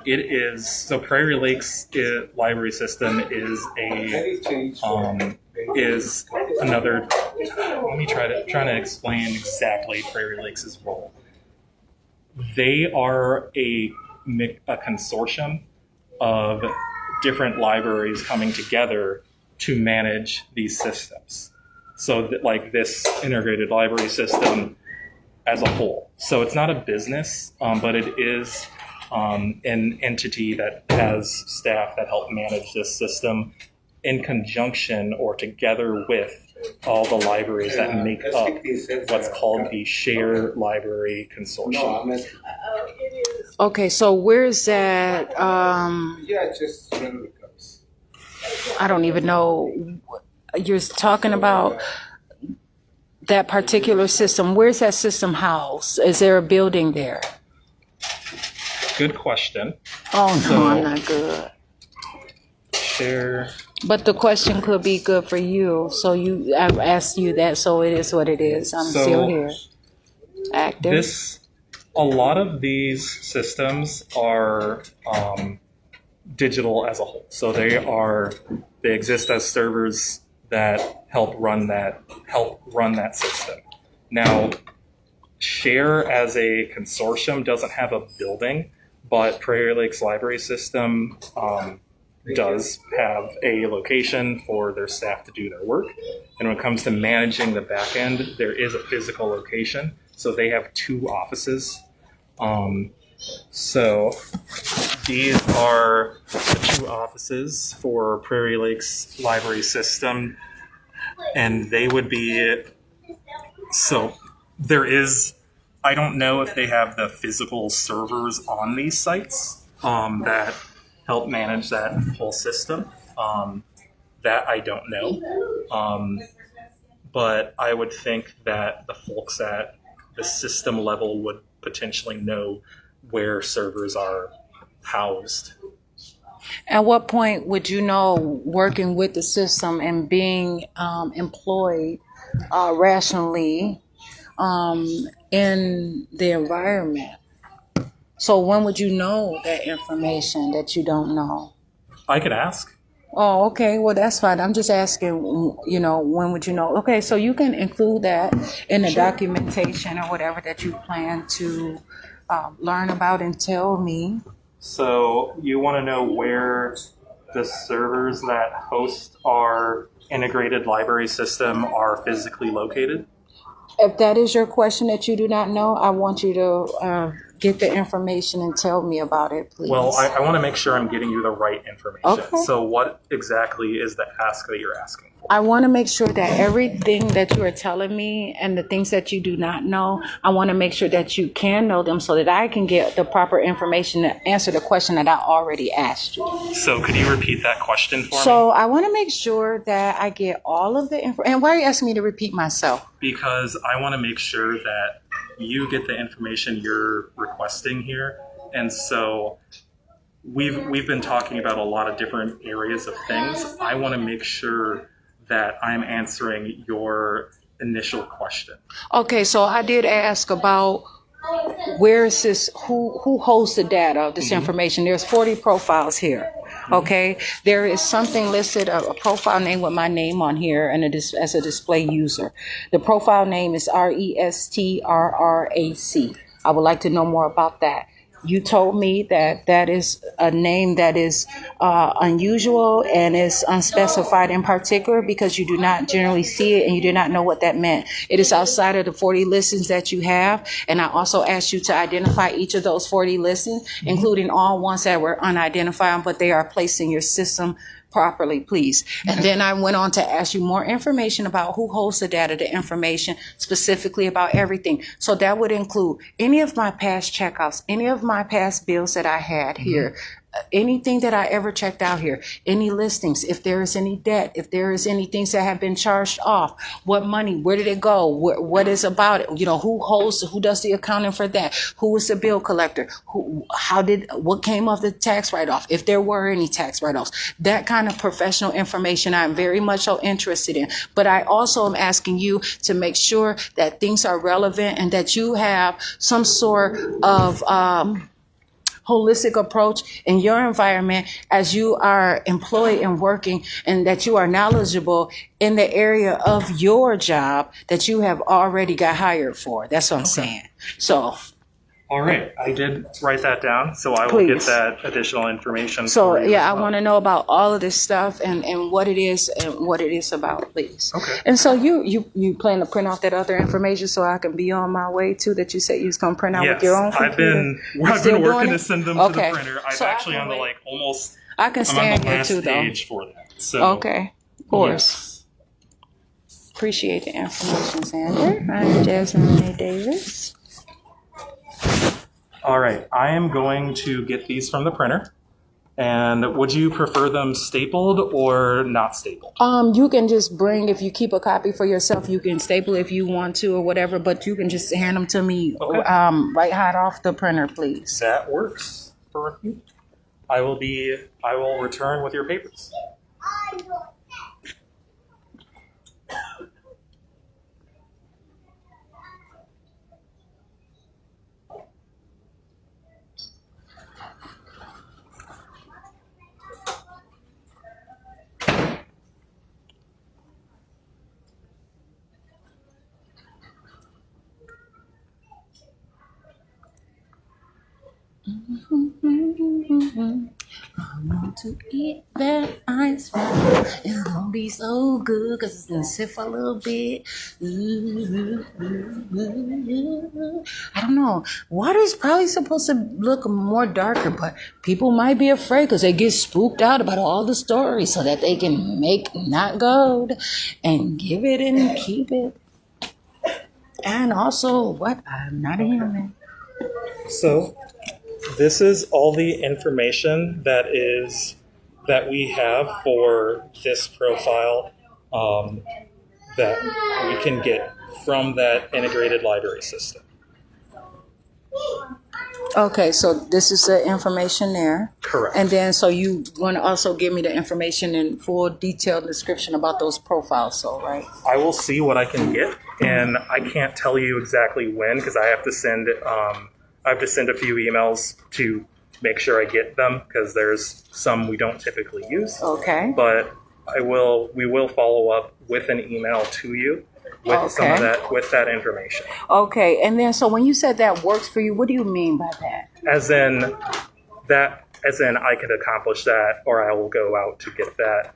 It is, so Prairie Lakes Library System is another, let me try to explain exactly Prairie Lakes' role. They are a consortium of different libraries coming together to manage these systems. So like this integrated library system as a whole. So it's not a business, but it is an entity that has staff that help manage this system in conjunction or together with all the libraries that make up what's called the Share Library Consortium. Okay, so where's that? Yeah, just remember the cups. I don't even know. You're talking about that particular system. Where's that system housed? Is there a building there? Good question. Oh, no, I'm not good. Share. But the question could be good for you. So I've asked you that, so it is what it is. I'm still here. Active. A lot of these systems are digital as a whole. So they exist as servers that help run that system. Now, Share as a consortium doesn't have a building, but Prairie Lakes Library System does have a location for their staff to do their work. And when it comes to managing the back end, there is a physical location. So they have 2 offices. So these are the 2 offices for Prairie Lakes Library System, and they would be, so there is, I don't know if they have the physical servers on these sites that help manage that whole system. That I don't know. but I would think that the folks at the system level would potentially know where servers are housed. At what point would you know, working with the system and being employed rationally in the environment? So when would you know that information that you don't know? I could ask. Oh, okay. Well, that's fine. I'm just asking, when would you know? Okay, so you can include that in the documentation or whatever that you plan to learn about and tell me. So you want to know where the servers that host our integrated library system are physically located? If that is your question that you do not know, I want you to get the information and tell me about it, please. Well, I want to make sure I'm getting you the right information. Okay. So what exactly is the ask that you're asking for? I want to make sure that everything that you are telling me and the things that you do not know, I want to make sure that you can know them so that I can get the proper information to answer the question that I already asked you. So could you repeat that question for me? So I want to make sure that I get all of the information. And why are you asking me to repeat myself? Because I want to make sure that you get the information you're requesting here. And so we've been talking about a lot of different areas of things. I want to make sure that I'm answering your initial question. Okay, so I did ask about where is this, who holds the data of this information. There's 40 profiles here. Okay, there is something listed, a profile name with my name on here and as a display user. The profile name is RESTRRAC. I would like to know more about that. You told me that that is a name that is unusual and is unspecified in particular because you do not generally see it and you do not know what that meant. It is outside of the 40 listings that you have. And I also asked you to identify each of those 40 listings, including all ones that were unidentified, but they are placed in your system properly, please. And then I went on to ask you more information about who holds the data, the information specifically about everything. So that would include any of my past checkouts, any of my past bills that I had here, anything that I ever checked out here, any listings, if there is any debt, if there is any things that have been charged off, what money, where did it go, what is about it, who does the accounting for that, who is the bill collector, what came of the tax write-off, if there were any tax write-offs, that kind of professional information I'm very much so interested in. But I also am asking you to make sure that things are relevant and that you have some sort of holistic approach in your environment as you are employed and working, and that you are knowledgeable in the area of your job that you have already got hired for. That's what I'm saying. So, All right, I did write that down, so I will get that additional information. So for you yeah, as I well. want to know about all of this stuff and what it is about, please. Okay. And so you plan to print off that other information so I can be on my way too, that you said you was going to print out with your own computer? I've been still working doing to it? send them Okay. to the printer. I'm So I actually can on the wait. almost. I can I'm on stand the here last too, though. page for that. So Okay, of course. Appreciate the information, Sandra. I'm Jasmine Renee Davis. All right, I am going to get these from the printer. And would you prefer them stapled or not stapled? You can just bring, if you keep a copy for yourself, you can staple if you want to or whatever, but you can just hand them to me right hot off the printer, please. That works for me. I will return with your papers. I want to eat that ice cream. It's gonna be so good because it's gonna sit for a little bit. I don't know. Water is probably supposed to look more darker, but people might be afraid because they get spooked out about all the stories so that they can make not gold and give it and keep it. And also, I'm not a human. So this is all the information that we have for this profile. that we can get from that integrated library system. Okay, so this is the information there. Correct. And then, so you want to also give me the information in full detailed description about those profiles, so, right? I will see what I can get, and I can't tell you exactly when because I have to send a few emails to make sure I get them because there's some we don't typically use. Okay. But we will follow up with an email to you with some of that, with that information. Okay, and then, so when you said that works for you, what do you mean by that? As in I could accomplish that, or I will go out to get that.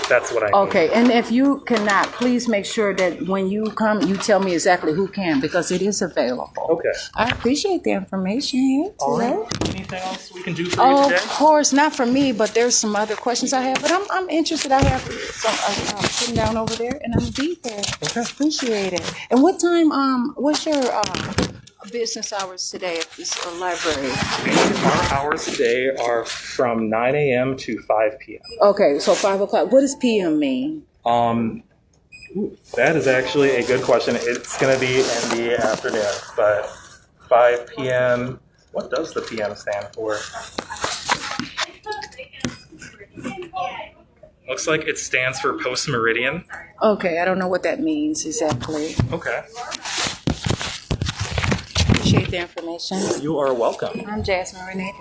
That's what I mean. Okay, and if you cannot, please make sure that when you come, you tell me exactly who can, because it is available. Okay. I appreciate the information here All today. right. Anything else we can do for you Oh, today? of course, not for me, but there's some other questions I have. But I'm interested. I have some sitting down over there, and I'm gonna be there. Okay. Appreciate it. And what time? What's your business hours today at this library? Our hours today are from 9 a.m. to 5 p.m. Okay, so 5 o'clock. What does PM mean? That is actually a good question. It's going to be in the afternoon, but 5 p.m. What does the PM stand for? Looks like it stands for post meridian. Okay, I don't know what that means exactly. Okay. Appreciate the information. You are welcome. I'm Jasmine Renee.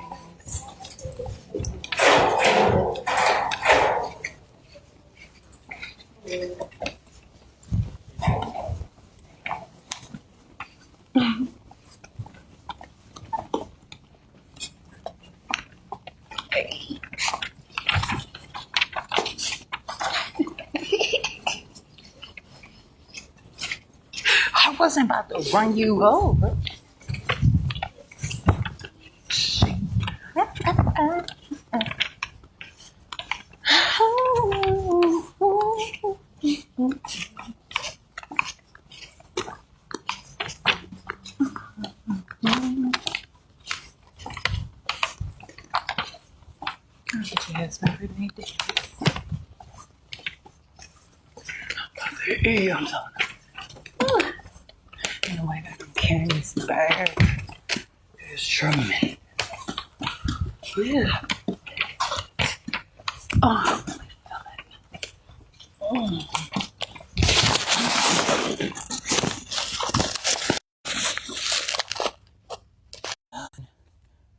I wasn't about to run you over. I'm sorry. Anyway, I can carry this bag. There's Truman. Yeah. Oh.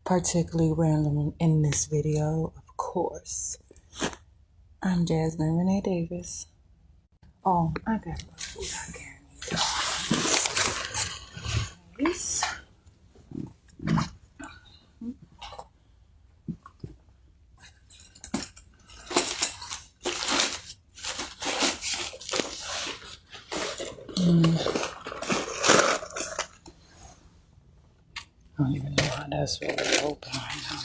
Particularly random in this video, of course. I'm Jasmine Renee Davis. Oh, I got food I carry. This. I don't even know how that's really open right now.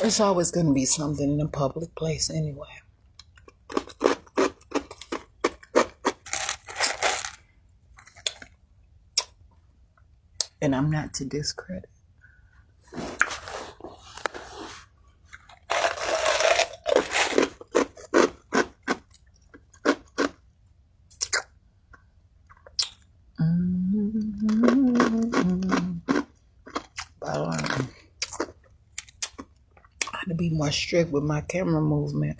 There's always going to be something in a public place anyway. And I'm not to discredit. I had to be more strict with my camera movement.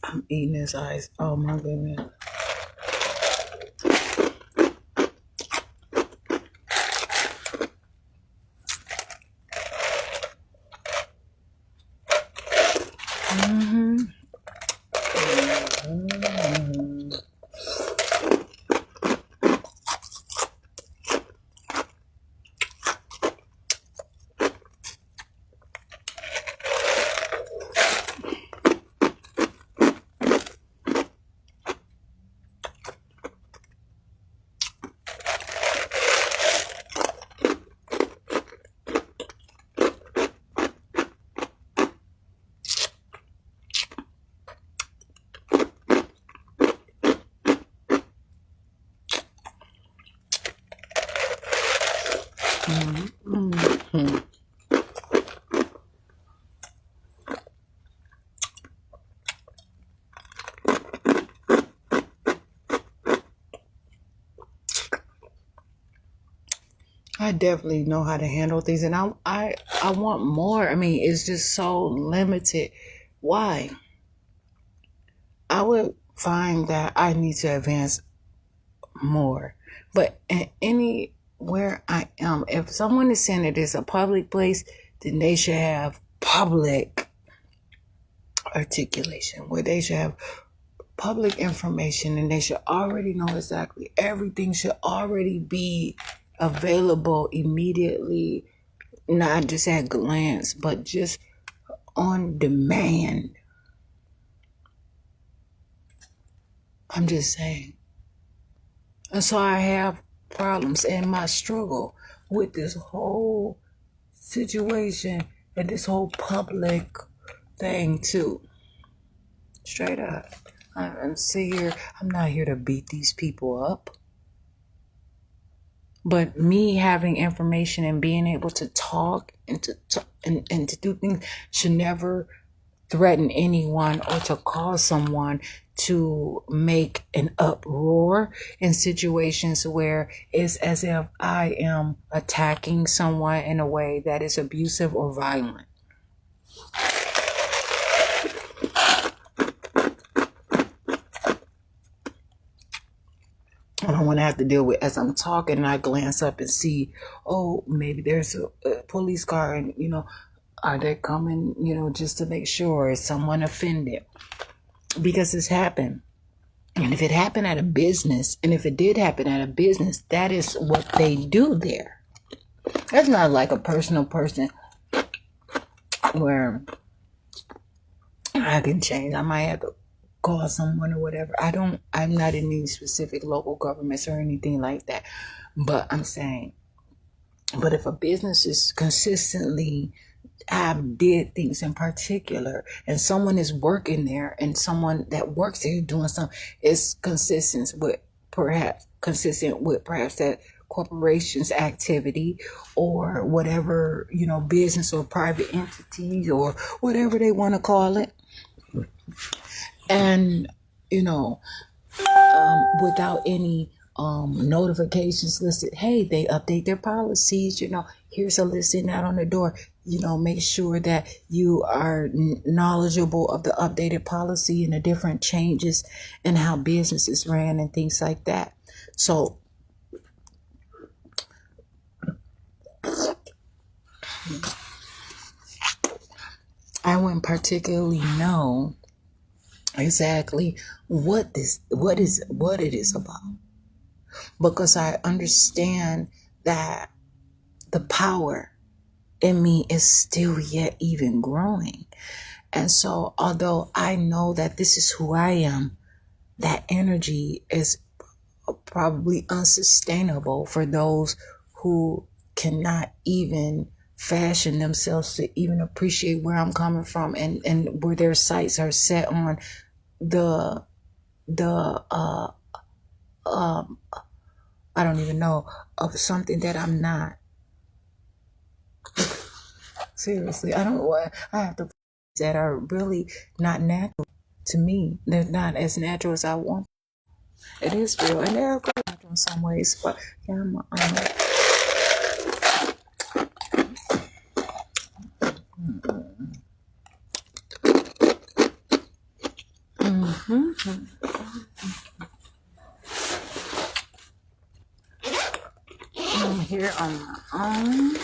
I'm eating this ice. Oh my goodness. Mhm. I definitely know how to handle things, and I want more. I mean, it's just so limited. Why? I would find that I need to advance more. But anywhere I am, if someone is saying it is a public place, then they should have public articulation, where they should have public information, and they should already know exactly everything should already be available immediately, not just at glance, but just on demand. I'm just saying. And so I have problems in my struggle with this whole situation and this whole public thing too. Straight up. I'm not here to beat these people up. But me having information and being able to talk and to do things should never threaten anyone or to cause someone to make an uproar in situations where it's as if I am attacking someone in a way that is abusive or violent. I don't want to have to deal with, as I'm talking and I glance up and see, oh, maybe there's a police car, and are they coming, just to make sure, is someone offended? Because it's happened. And if it happened at a business, and if it did happen at a business, that is what they do there. That's not like a personal person where I can change. I might have to call someone or whatever. I'm not in any specific local governments or anything like that. But I'm saying, but if a business is consistently have did things in particular, and someone is working there, and someone that works there doing something is consistent with perhaps that corporation's activity or whatever, business or private entities or whatever they want to call it. And, without any notifications listed, hey, they update their policies, here's a listing out on the door, make sure that you are knowledgeable of the updated policy and the different changes and how businesses ran and things like that. So I wouldn't particularly know exactly what it is about, because I understand that the power in me is still yet even growing. And so although I know that this is who I am, that energy is probably unsustainable for those who cannot even fashion themselves to even appreciate where I'm coming from, and where their sights are set on the I don't even know, of something that I'm not. Seriously, I don't know why I have to that are really not natural to me. They're not as natural as I want. It is real, and they're great natural in some ways, but yeah, I'm here on my own.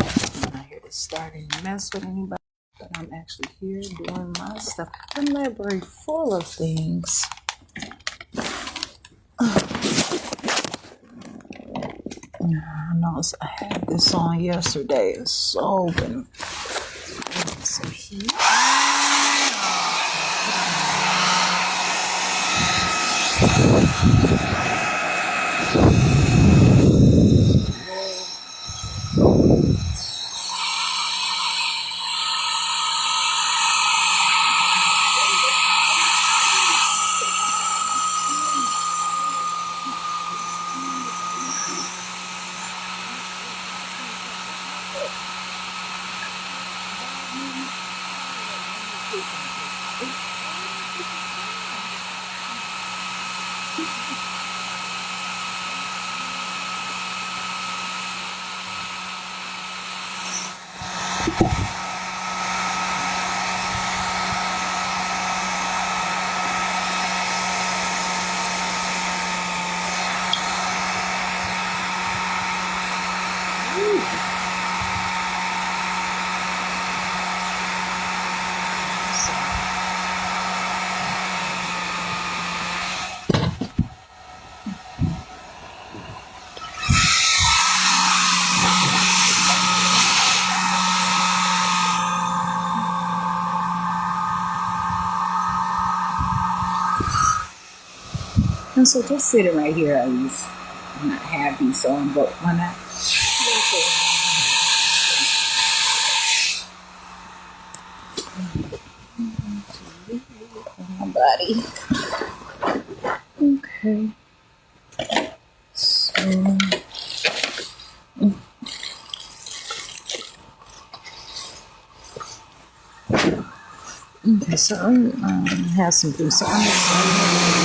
I'm not here to start any mess with anybody, but I'm actually here doing my stuff. A library full of things. I know I had this on yesterday. It's so good. So here. And so just sitting right here, at least I'm not happy, so I'm but when I my body. Okay. So okay, so I have some food. So I'm excited.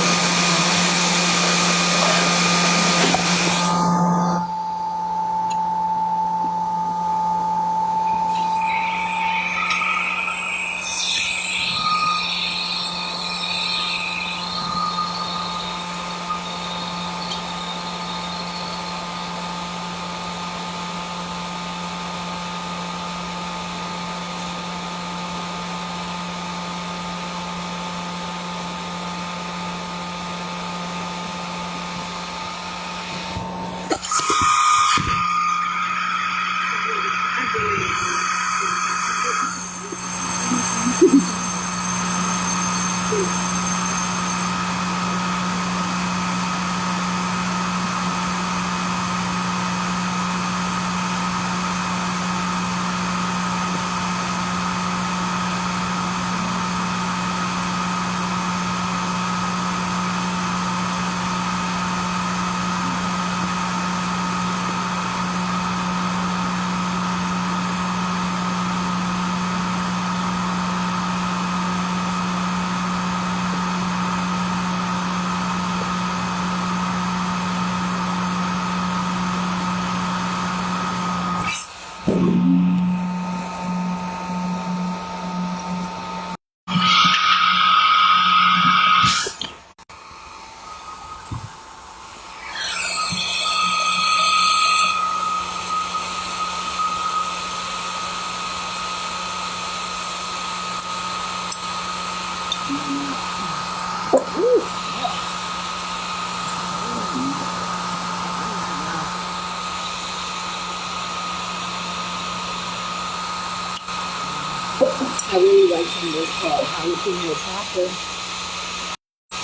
I really like some of this called jalapeno popper.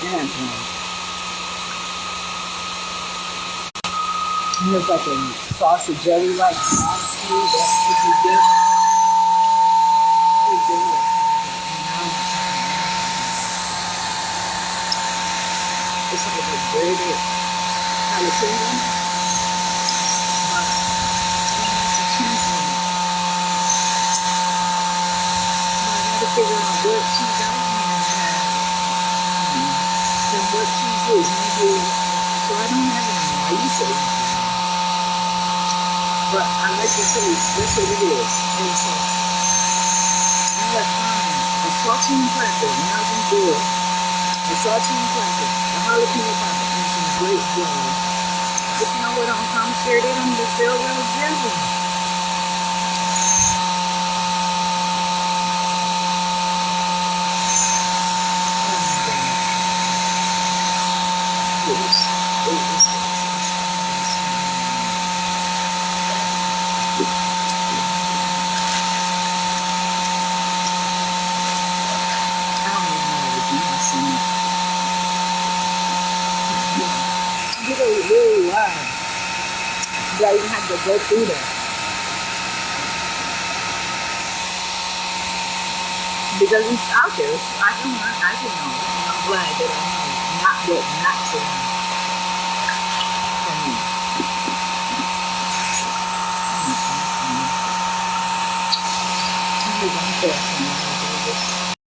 And there's like a sausage jelly like sauce too. That's pretty good. Pretty good. It's like a breaded jalapeno. But it has a cheese in it. I gotta figure out what cheese I can have. And what cheese is. Maybe, so I don't have any. I used to. But I like to say that's what it is. And so I have a saltine cracker, now some good. A saltine cracker, a jalapeno popper, and some great jelly. But you know what? On some share they don't just sell real jelly. Really wild. You even have to go through that. Because it's out there. I can know. And I'm glad that I know not what not to know for me. Definitely.